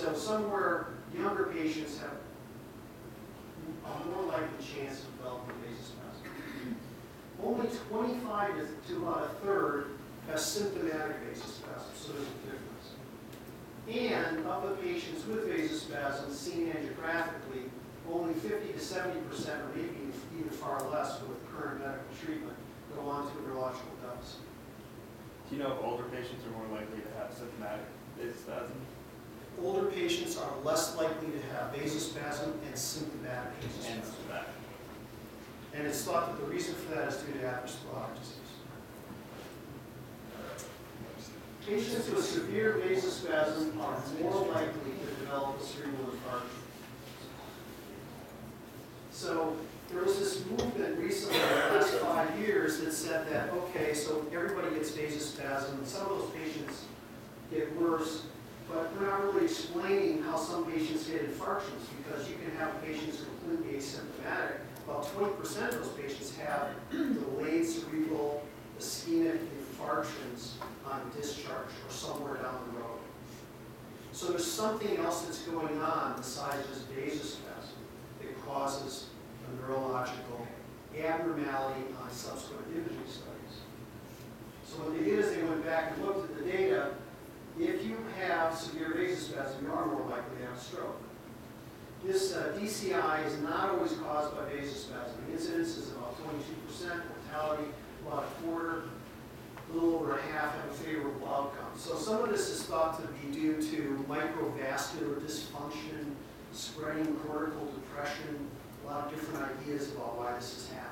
So somewhere younger patients have a more likely chance of developing vasospasm. Only 25 to about a third have symptomatic vasospasm, so there's a difference. And of the patients with vasospasm seen angiographically, only 50 to 70%, or maybe even far less with current medical treatment, go on to a neurological deficit. Do you know if older patients are more likely to have symptomatic vasospasm? Older patients are less likely to have vasospasm and symptomatic vasospasm. And it's thought that the reason for that is due to atherosclerotic disease. Patients with severe vasospasm are more likely to develop a cerebral infarction. So there was this movement recently in the last 5 years that said that, okay, so everybody gets vasospasm, and some of those patients get worse, but we're not really explaining how some patients get infarctions, because you can have patients completely asymptomatic. About 20% of those patients have delayed cerebral ischemic infarctions on discharge or somewhere down the road. So there's something else that's going on besides just vasospasm that causes a neurological abnormality on subsequent imaging studies. So what they did is they went back and looked at the data. If you have severe vasospasm, you are more likely to have a stroke. This DCI is not always caused by vasospasm. The incidence is about 22%, mortality about a quarter, a little over a half have a favorable outcome. So some of this is thought to be due to microvascular dysfunction, spreading cortical depression, a lot of different ideas about why this is happening.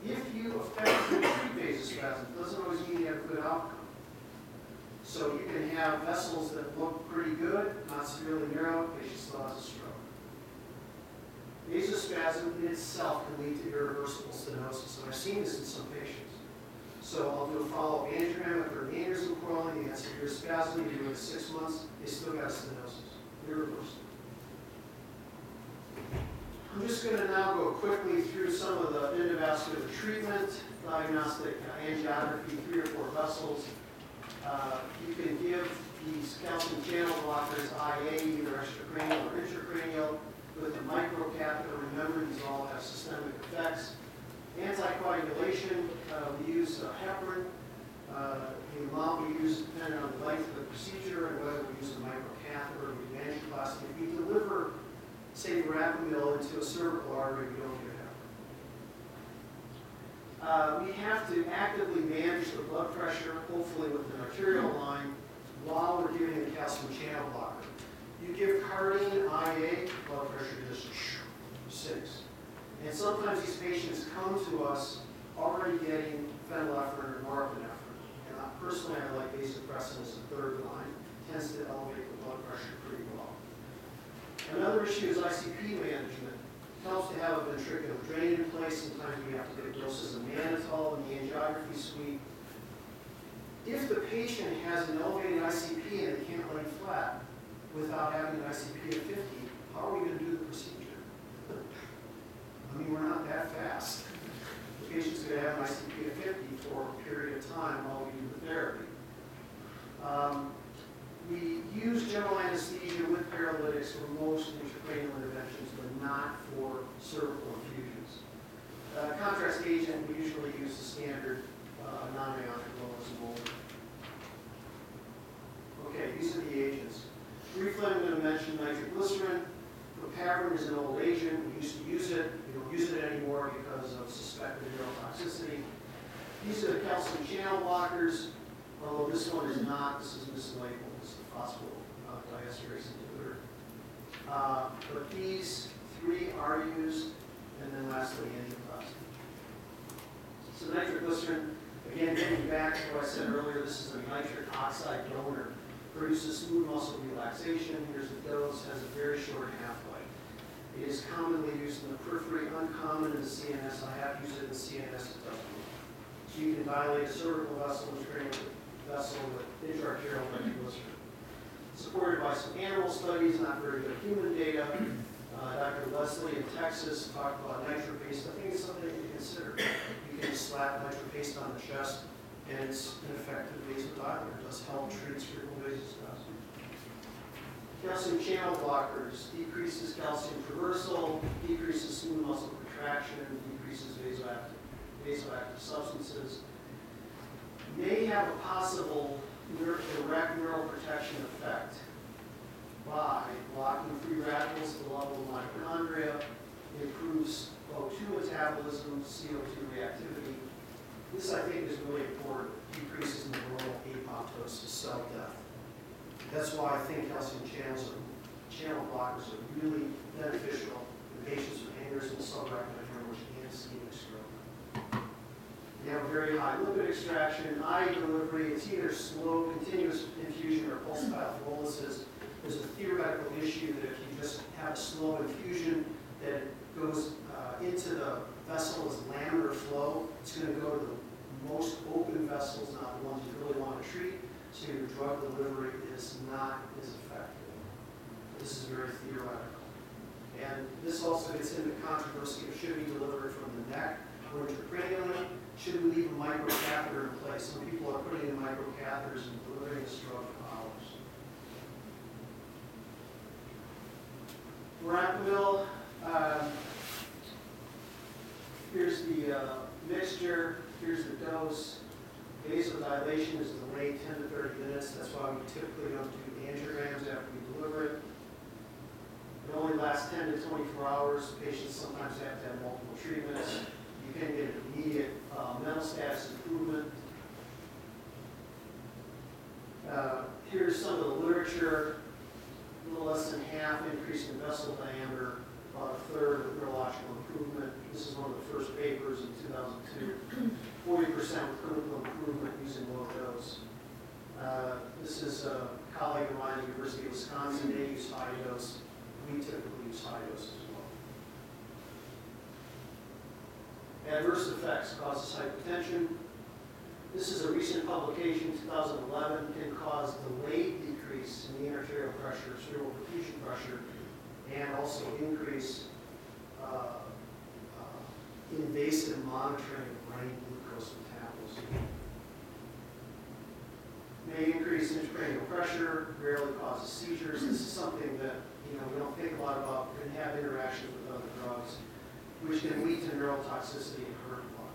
If you effectively treat vasospasm, it doesn't always mean you have a good outcome. So you can have vessels that look pretty good, not severely narrow, patient still has a stroke. Vasospasm in itself can lead to irreversible stenosis, and I've seen this in some patients. So I'll do a follow-up angiogram after an aneurysm coiling, they had severe spasm, you do it 6 months, they still got stenosis, irreversible. I'm just going to now go quickly through some of the endovascular treatment, diagnostic angiography, 3 or 4 vessels. You can give these calcium channel blockers IA, either extracranial or intracranial, with a microcatheter. Remember, these all have systemic effects. Anticoagulation, we use heparin. The amount we use depending on the length of the procedure and whether we use a microcatheter or we do angioplasty. If we deliver, say, verapamil into a cervical artery, we don't get heparin. We have to actively manage the blood pressure, hopefully with an arterial line, while we're giving the calcium channel blocker. You give cardine IA, blood pressure just sinks. And sometimes these patients come to us already getting phenylephrine or norepinephrine. And personally, I like vasopressin as a third line. It tends to elevate the blood pressure pretty well. Another issue is ICP management. It helps to have a ventricular drain in place. Sometimes we have to give doses of mannitol in the angiography suite. If the patient has an elevated ICP and they can't lay flat without having an ICP of 50, how are we going to do the procedure? I mean, we're not that fast. The patient's going to have an ICP of 50 for a period of time while we do the therapy. We use general anesthesia with paralytics for most intracranial interventions, but not for cervical infusions. Contrast agent, we usually use the standard non-ionic low. Okay, these are the agents. Briefly, I'm going to mention nitroglycerin. Propavin is an old agent. We used to use it. We don't use it anymore because of suspected neurotoxicity. These are the calcium channel blockers, although this one is not. This is mislabeled. This is a phosphodiesterase inhibitor. But these 3 are used, and then lastly, angioplasty. So nitroglycerin, again, getting back to what I said earlier, this is a nitric oxide donor. Produces smooth muscle relaxation. Here's the dose, has a very short half-life. It is commonly used in the periphery, uncommon in the CNS. I have used it in the CNS, it doesn't work. So you can dilate a cervical vessel and train a vessel with intraarterial nitroglycerin. Supported by some animal studies, not very good human data. Dr. Leslie in Texas talked about nitropaste. I think it's something you can consider. You can slap nitropaste on the chest and it's an effective vasodilator. It does help treat cerebral vasospasm. Calcium channel blockers decreases calcium traversal, decreases smooth muscle contraction, decreases vasoactive substances. May have a possible direct neural protection effect by blocking free radicals at the level of mitochondria, improves O2 metabolism, CO2 reactivity. This, I think, is really important. Decreases neuronal apoptosis, cell death. That's why I think calcium channel blockers are really beneficial in patients with aneurysm, subarachnoid hemorrhage, and ischemic stroke. They have a very high lipid extraction, eye delivery. It's either slow, continuous infusion or pulsatile boluses. There's a theoretical issue that if you just have a slow infusion that goes into the vessel as laminar flow, it's going to go to the most open vessels, not the ones you really want to treat. So your drug delivery is not as effective. This is very theoretical. And this also gets into controversy of should be delivered from the neck or intracranially. Should we leave a microcatheter in place? Some people are putting in microcatheters and delivering this drug for hours. Verapamil, here's the mixture, here's the dose. Vasodilation is delayed 10 to 30 minutes. That's why we typically don't do angiograms after we deliver it. It only lasts 10 to 24 hours. Patients sometimes have to have multiple treatments. You can get an immediate mental status improvement. Here's some of the literature. A little less than half increase in vessel diameter, about a third of neurological improvement. This is one of the first papers in 2002. 40% with clinical improvement using low dose. This is a colleague of mine at the University of Wisconsin. They use high dose. We typically use high dose as well. Adverse effects causes hypotension. This is a recent publication, 2011, can cause delayed decrease in the arterial pressure, cerebral perfusion pressure, and also increase invasive monitoring of brain glucose metabolism. May increase intracranial pressure, rarely causes seizures. This is something that we don't think a lot about. Can have interactions with other drugs, which can lead to neurotoxicity and heart block.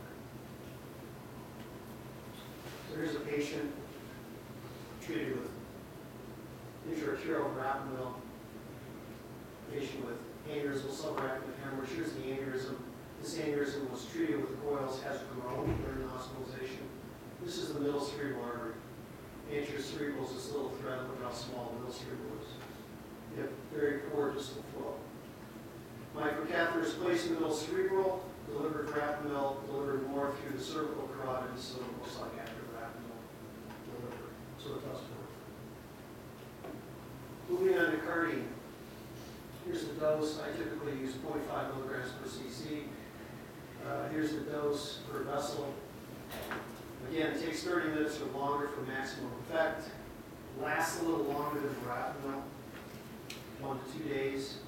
So here's a patient treated with intraarterial verapamil. Patient with aneurysmal subarachnoid hemorrhage. Here's the aneurysm. This aneurysm was treated with coils, has grown during hospitalization. This is the middle cerebral artery. Anterior cerebral is this little thread. Look how small the middle cerebral is. You have very poor distal flow. Microcatheter is placed in the middle cerebral, delivered verapamil, delivered more through the cervical carotid, so it looks like after verapamil delivered. So it does work. Moving on to cardine. Here's the dose. I typically use 0.5 milligrams per cc. Here's the dose per vessel. Again, it takes 30 minutes or longer for maximum effect. Lasts a little longer than verapamil, 1 to 2 days.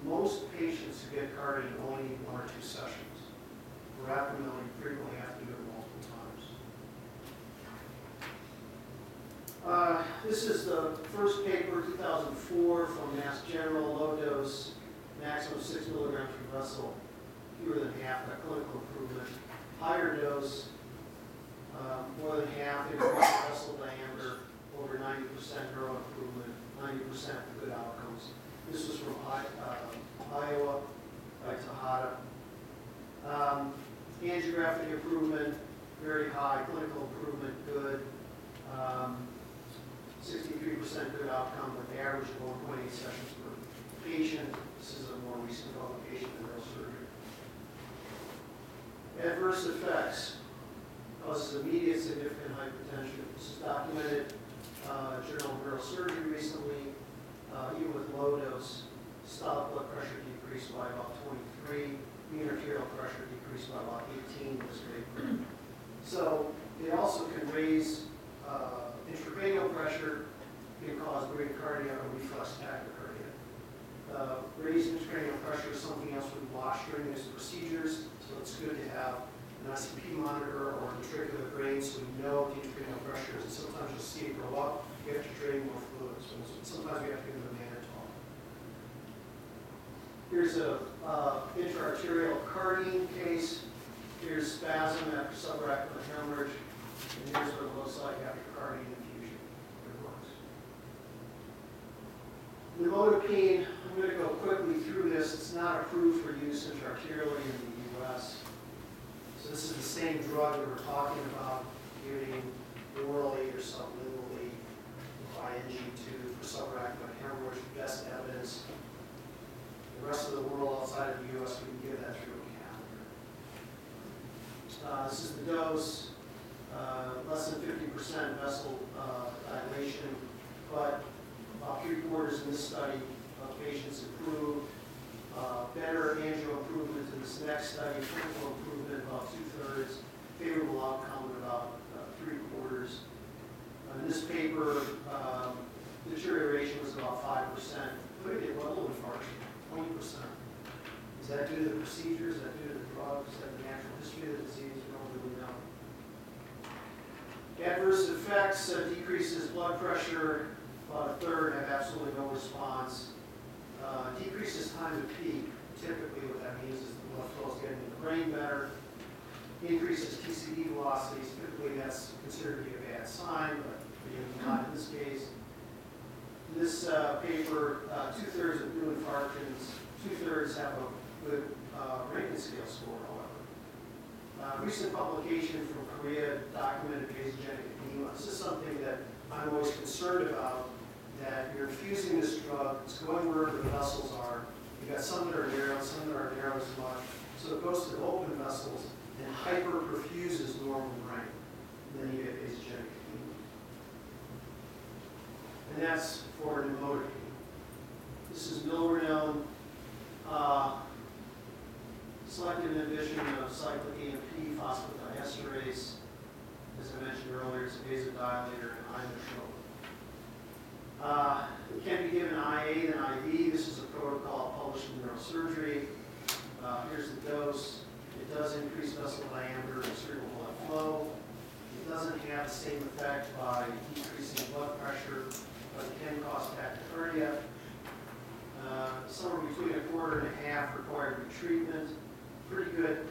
Most patients who get cardine only need 1 or 2 sessions. Verapamil, you frequently have to do it multiple times. This is the first paper, 2004, from Mass General, low dose, maximum 6 milligrams per vessel, fewer than half that clinical improvement. Higher dose, more than half increased vessel diameter, over 90% neural improvement, 90% good outcomes. This was from Iowa by Tejada. Angiographic improvement, very high. Clinical improvement, good. 63% good outcome with average of 1.8 sessions per patient. This is a more recent publication in neurosurgery. Adverse effects. Causes immediate significant hypertension. This is documented Journal of Neurosurgery recently. Even with low dose, systolic blood pressure decreased by about 23. Mean arterial pressure decreased by about 18 in this paper. So it also can raise intracranial pressure, can cause bradycardia or reflex tachycardia. Raised intracranial pressure is something else we watch during these procedures, so it's good to have an ICP monitor or ventricular brain so we know what the intracranial pressure is. And sometimes you'll see it go up, we have to drain more fluid. So sometimes we have to give them a mannitol. Here's a intraarterial cardiac case. Here's spasm after subarachnoid hemorrhage. And here's what it looks like after cardiac infusion. It works. Nimodipine, I'm going to go quickly through this. It's not approved for use intraarterially in the U.S. So this is the same drug that we're talking about, giving orally or sublingually by NG2 for subarachnoid hemorrhage, best evidence. The rest of the world outside of the U.S., we can give that through a catheter. This is the dose, less than 50% vessel dilation, but about 3/4 in this study of patients improved. Better angio improvement in this next study, clinical improvement about 2/3, favorable outcome at about 3/4. In this paper, deterioration was about 5%. Could it get level infarction? 20%. Is that due to the procedures? Is that due to the drugs? Is that the natural history of the disease? We don't really know. Adverse effects, decreases blood pressure, about 1/3 have absolutely no response. Decreases time to peak. Typically what that means is the blood flow is getting to the brain better. Increases TCD velocities. Typically that's considered to be a bad sign, but again, not in this case. In this paper, 2/3 of new infarctions, 2/3 have a good Rankin scale score, however. Recent publication from Korea documented vasogenic edema. This is something that I'm always concerned about, that you're infusing this drug, it's going wherever the vessels are. You've got some that are narrow, some that aren't narrow as much. So it goes to the open vessels and hyperperfuses normal brain. And then you get vasogenic edema. And that's for nimodipine. This is milrinone. Selective inhibition of cyclic AMP phosphodiesterase. As I mentioned earlier, it's a vasodilator and inotrope. It can be given IA than IV. This is a protocol published in neurosurgery. Here's the dose. It does increase vessel diameter and cerebral blood flow. It doesn't have the same effect by decreasing blood pressure, but it can cause tachycardia. Somewhere between 1/4 and 1/2 required retreatment. Pretty good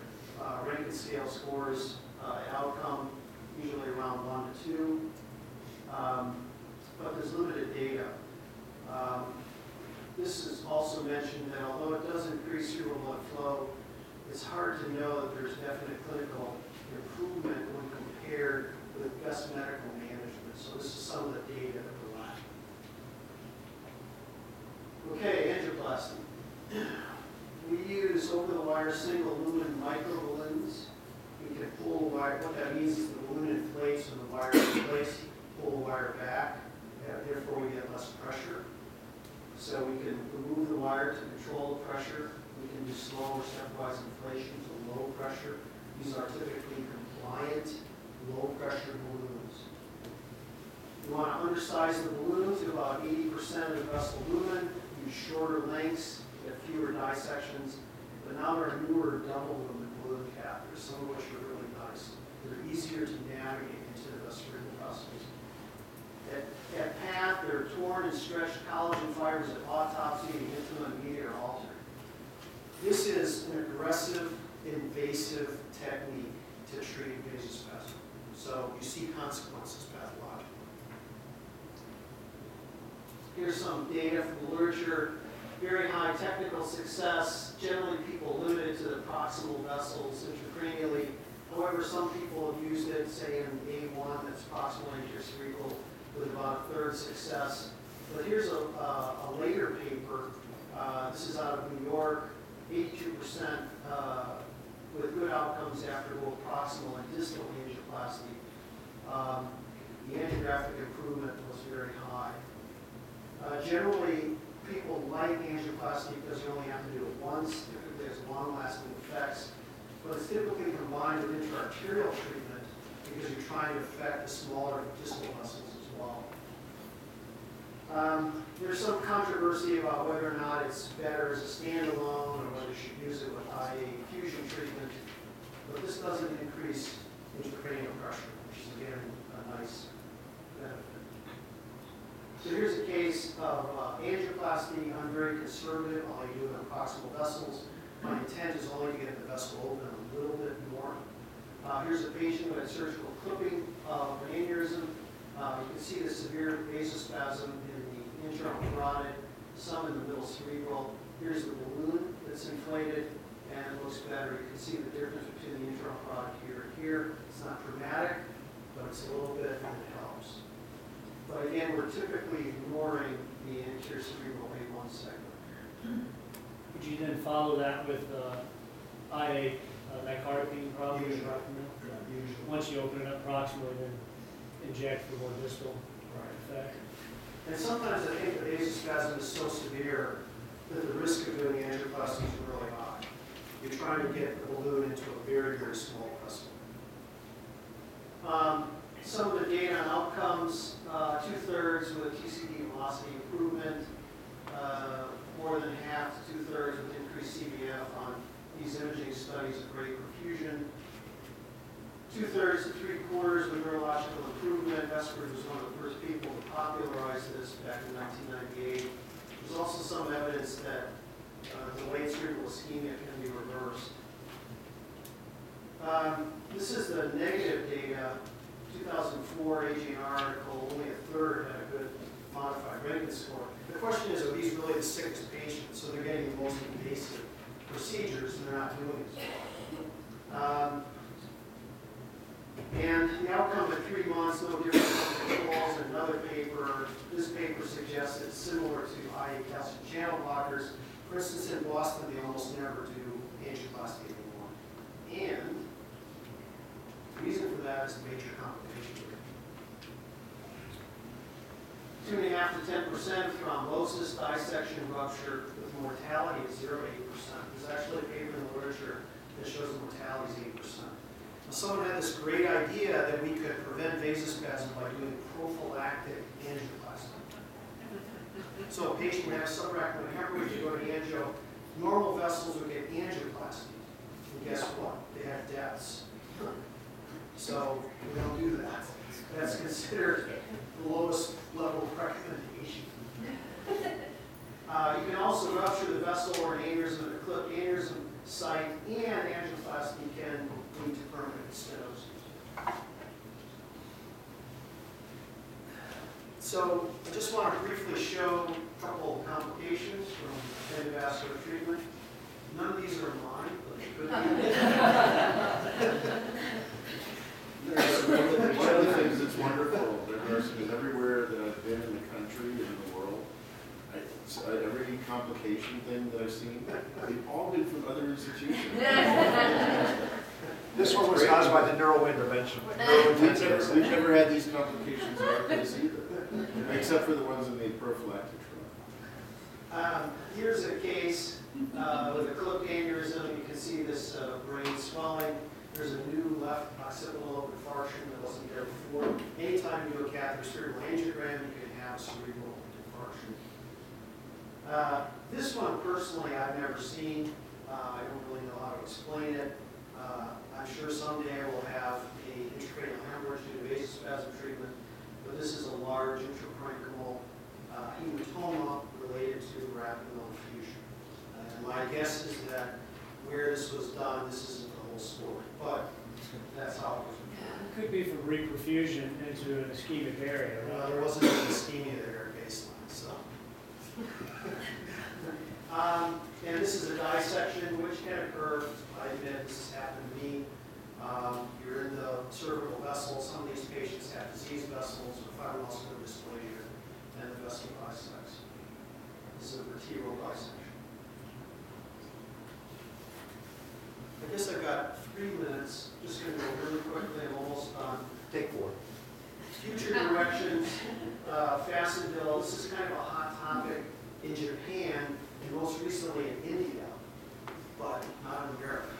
Rankin scale scores, outcome, usually around 1 to 2. But there's limited data. This is also mentioned that although it does increase cerebral blood flow, it's hard to know that there's definite clinical improvement when compared with best medical management. So this is some of the data that we're lacking. Okay, angioplasty. We use over-the-wire single lumen microballoons. We can pull the wire. What that means is the balloon inflates and the wire is in place. Pull the wire back. Therefore, we get less pressure. So we can remove the wire to control the pressure. We can do slow or stepwise inflation to low pressure. These are typically compliant, low-pressure balloons. You want to undersize the balloon to about 80% of the vessel lumen. Use shorter lengths, get fewer dissections. But now there are newer double-lumen balloon catheters, some of which are really nice. They're easier to navigate into the cerebral vessels. At PATH, they're torn and stretched collagen fibers at autopsy, the intima and media are altered. This is an aggressive, invasive technique to treat vasospasm. So you see consequences pathologically. Here's some data from the literature. Very high technical success. Generally, people limit it to the proximal vessels intracranially. However, some people have used it, say in A1, that's proximal anterior cerebral, with about 1/3 success. But here's a later paper. This is out of New York, 82% with good outcomes after both proximal and distal angioplasty. The angiographic improvement was very high. Generally, people like angioplasty because you only have to do it once. Typically, there's long-lasting effects. But it's typically combined with intraarterial treatment because you're trying to affect the smaller distal vessels as well. There's some controversy about whether or not it's better as a standalone or whether you should use it with IA infusion treatment. but this doesn't increase intracranial pressure, which is again a nice benefit. So here's a case of angioplasty. I'm very conservative. I'll only do it on proximal vessels. My intent is only to get the vessel open a little bit more. Here's a patient who had surgical clipping of an aneurysm. You can see the severe vasospasm in the internal carotid, some in the middle cerebral. Here's the balloon that's inflated, and it looks better. You can see the difference between the internal carotid here and here. It's not dramatic, but it's a little bit, and it helps. But again, we're typically ignoring the anterior cerebral A1 segment. Would you then follow that with IA nicardipine probably? Usually. Usually. Once you open it up proximally, then inject for more distal effect. And sometimes I think the vasospasm is so severe that the risk of doing angioplasty is really high. You're trying to get the balloon into a very, very small vessel. Some of the data on outcomes, 2/3 with TCD velocity improvement, more than half to 2/3 with increased CVF on these imaging studies of great perfusion. 2/3 to 3/4 with neurological improvement. Vesper was one of the first people to popularize this back in 1998. There's also some evidence that delayed cerebral ischemia can be reversed. This is the negative data. 2004 AGNR article, only 1/3 had a good modified Rankin score. The question is, are these really the sickest patients? So they're getting the most invasive procedures and they're not doing as well. And the outcome at 3 months, no different from controls. In another paper, this paper suggests it's similar to IA calcium channel blockers. For instance, in Boston, they almost never do angioplasty anymore. And the reason for that is the major complication rate. 2.5 to 10% thrombosis, dissection, rupture, with mortality of 0 to 8%. There's actually a paper in the literature that shows the mortality is 8%. Someone had this great idea that we could prevent vasospasm by doing prophylactic angioplasty. So a patient would have subarachnoid hemorrhage, you go to angio, normal vessels would get angioplasty. And guess what? They have deaths. So we don't do that. That's considered the lowest level of recommendation. You can also rupture the vessel or an aneurysm at a clipped aneurysm site, and angioplasty can lead to permanent stenosis. So I just want to briefly show a couple of complications from endovascular treatment. None of these are mine, but they could be. One of the things that's wonderful at nursing is everywhere that I've been in the country and in the world, every complication thing that I've seen, they've all been from other institutions. This one was caused by the neural intervention. We've never had these complications in our place either, except for the ones in the prophylactic trial. Here's a case with a clipped aneurysm. You can see this brain swelling. There's a new left occipital infarction that wasn't there before. Anytime you do a catheter cerebral angiogram, you can have cerebral infarction. This one, personally, I've never seen. I don't really know how to explain it. I'm sure someday I will have an intracranial hemorrhage due to vasospasm treatment, but this is a large intraparenchymal hematoma related to rapid malperfusion. And my guess is that where this was done, this isn't the whole story, but that's how it was reported. It could be from reperfusion into an ischemic area. Well, there wasn't any ischemia there at baseline, so. And this is a dissection which can occur. I admit this has happened to me. You're in the cervical vessel. Some of these patients have diseased vessels or fibromuscular dysplasia, and the vessel dissects. This is a vertebral dissection. I guess I've got 3 minutes. Just going to go really quickly. I'm almost done. Take 4. Future directions, fasten bill. This is kind of a hot topic in Japan and most recently in India, but not in America.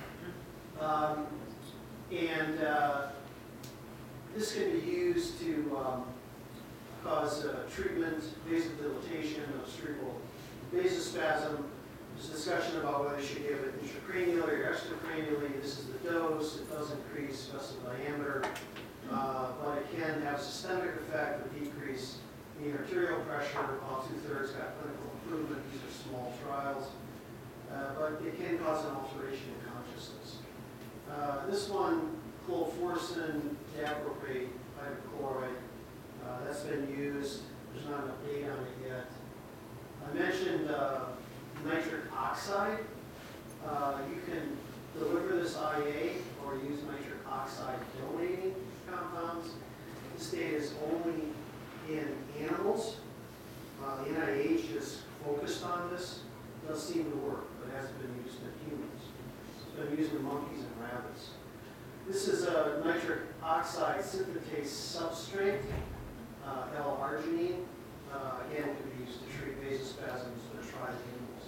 This can be used to cause treatment, vasodilatation of cerebral vasospasm. There's discussion about whether you should give it intracranially or extracranially. This is the dose. It does increase vessel diameter, but it can have a systemic effect of decrease in arterial pressure. About 2/3 got clinical improvement. These are small trials, but it can cause an alteration in consciousness. This one, chlorforcin, diaproprate hydrochloride, that's been used. There's not enough data on it yet. I mentioned nitric oxide. You can deliver this IA or use nitric oxide donating compounds. This data is only in animals. The NIH is focused on this. It does seem to work, but it hasn't been used in humans. It's been used in monkeys and rabbits. This is a nitric oxide synthetase substrate, L-arginine. Again, it can be used to treat vasospasms but tried in animals.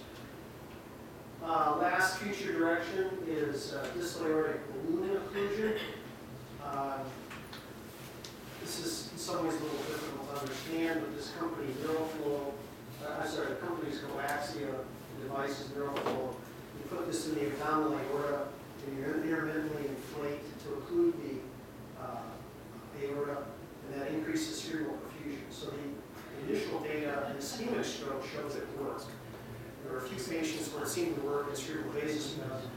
Last future direction is distal aortic balloon occlusion. This is in some ways a little difficult to understand, but this company, the company's Coaxia, the device is Neuroflow. You put this in the abdominal aorta, and you intermittently inflate to occlude the aorta, and that increases cerebral perfusion. So the initial data in ischemic stroke shows it works. There are a few patients where it seemed to work in cerebral vasospasm,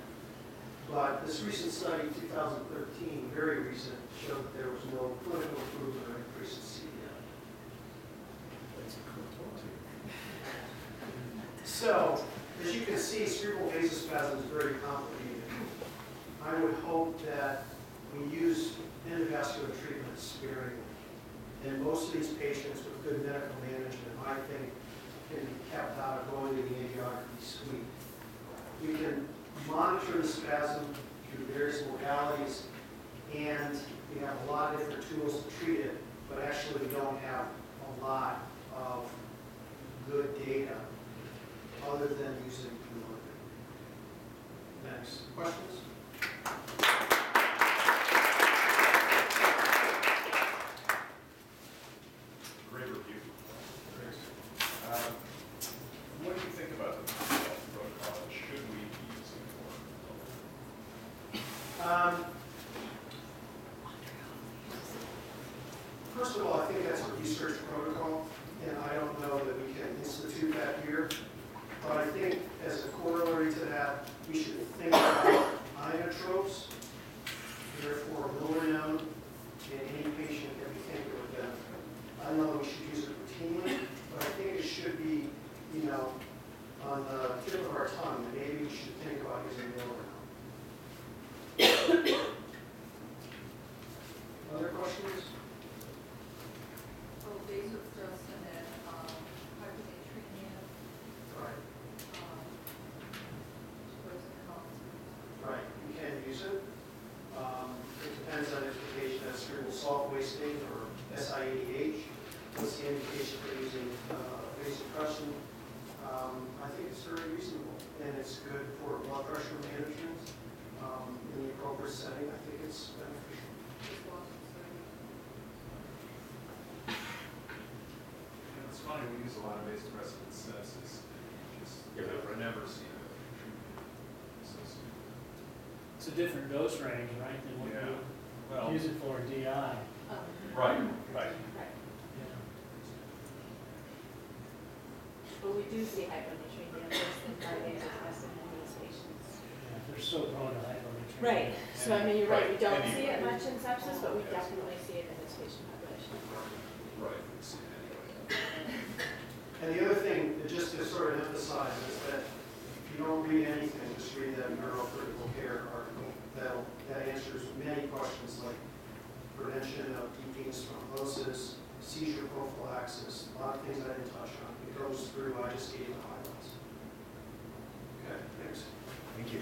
but this recent study, 2013, very recent, showed that there was no clinical improvement or increase in CDI. That's a cool talk too. So, as you can see, cerebral vasospasm is very complicated. I would hope that we use endovascular treatment sparingly. And most of these patients with good medical management, I think, can be kept out of going to the angiography suite. We can monitor the spasm through various modalities, and we have a lot of different tools to treat it, but actually we don't have a lot of good data other than using chemotherapy. Next. Questions? Great review. What do you think about the protocol? Should we be using more? First of all, I think that's a research protocol, and I don't know that we can institute that here. But I think as a corollary to that, we should think about inotropes, therefore milrinone, in any patient that we think would benefit. I don't know that we should use it routinely, but I think it should be, on the tip of our tongue, and maybe we should think about using milrinone. Other questions? So vasopressin and hypernatremia, Right. pros and cons. Right, you can use it. It depends on if the patient has cerebral salt wasting or SIADH. What's the indication for using vasopressin? I think it's very reasonable, and it's good for blood pressure management in the appropriate setting. I think it's beneficial. Just watching It's funny, we use a lot of vasopressin in sepsis. I've never seen it associated. It's a different dose range, right, than what Yeah. you Well, use it for in DI. right. Right. Yeah. But we do see hyponatremia worse than vasopressin in these patients. Yeah, they're so prone to hyponatremia. Right, so I mean, you're right, we don't Anyway. see it much in sepsis, but we Yes. definitely see it in this patient population. Right, we see it anyway. And the other thing, just to sort of emphasize, is that if you don't read anything, just read that neurocritical care article. That answers many questions like prevention of deep venous thrombosis, seizure prophylaxis, a lot of things I didn't touch on. It goes through, I just gave the highlights. Okay, thanks. Thank you.